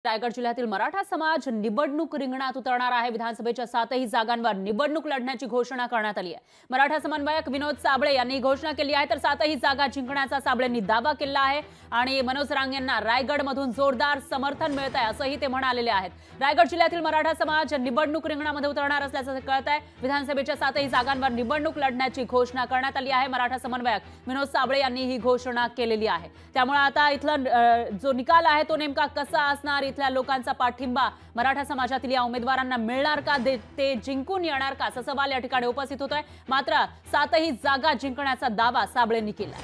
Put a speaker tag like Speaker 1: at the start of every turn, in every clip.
Speaker 1: रायगड जिल्ह्यातील मराठा समाज निवडणूक रिंगणात उतरणार आहे। विधानसभेच्या 7ही जागांवर निवडणूक लढण्याची घोषणा करण्यात आली आहे। मराठा समन्वयक विनोद साबळे यांनी घोषणा केली आहे, तर 7ही जागा जिंकण्याचा साबळेंनी दावा केला आहे आणि मनोज रांगेंना रायगडमधून जोरदार समर्थन मिळत आहे असंही ते म्हणालेले आहेत। रायगड जिल्ह्यातील मराठा समाज निवडणूक रिंगणामध्ये उतरणार असल्याचं कळत आहे। विधानसभेच्या 7ही जागांवर निवडणूक लढण्याची घोषणा करण्यात आली आहे। मराठा समन्वयक विनोद साबळे यांनी ही घोषणा केलेली आहे। त्यामुळे आता इथला जो निकाल आहे तो नेमका कसा असणार, इथल्या लोकांचा पाठिंबा मराठा समाजातील या उमेदवारांना मिळणार का, ते जिंकून येणार का, असा सवाल या ठिकाणी उपस्थित होतोय। मात्र 7ही जागा जिंकण्याचा दावा साबळेंनी केला।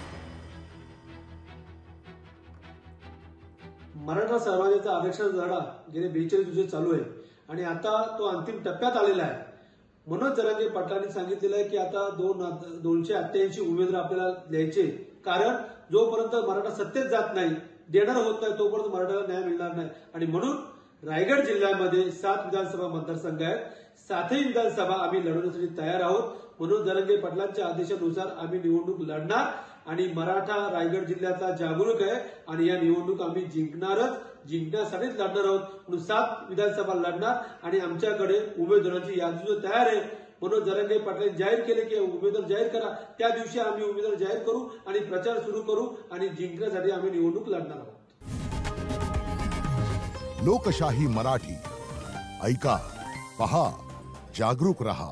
Speaker 2: मराठा समाजाचा आरक्षण लढा गेले 42 दिवस चालू आहे आणि आता तो अंतिम टप्प्यात आलेला आहे। मनोज जरांगे पाटलांनी सांगितलेलं आहे की आता 288 उमेदवार आपल्याला द्यायचे, कारण जोपर्यंत मराठा सत्तेत जात नाही, देणार होत नाही, तोपर्यंत मराठाला न्याय मिळणार नाही। आणि म्हणून रायगड जिल्ह्यामध्ये 7 विधानसभा मतदारसंघ आहेत। 7ही विधानसभा आम्ही लढवण्यासाठी तयार आहोत। मनोज जरांगे पाटलांच्या आदेशानुसार आम्ही निवडणूक लढणार आणि मराठा रायगड जिल्ह्याचा जागरूक आहे आणि या निवडणूक आम्ही जिंकणारच, जिंकण्यासाठीच लढणार आहोत। म्हणून 7 विधानसभा लढणार आणि आमच्याकडे उमेदवारांची यादी तयार आहे। मनोज जरांगे पाटलांनी जाहीर केले की उमेदवार जाहीर करा, त्या दिवशी आम्ही उमेदवार जाहीर करू आणि प्रचार सुरू करू आणि जिंकण्यासाठी आम्ही निवडणूक लढणार आहोत।
Speaker 3: लोकशाही मराठी ऐका, पहा, जागरूक रहा।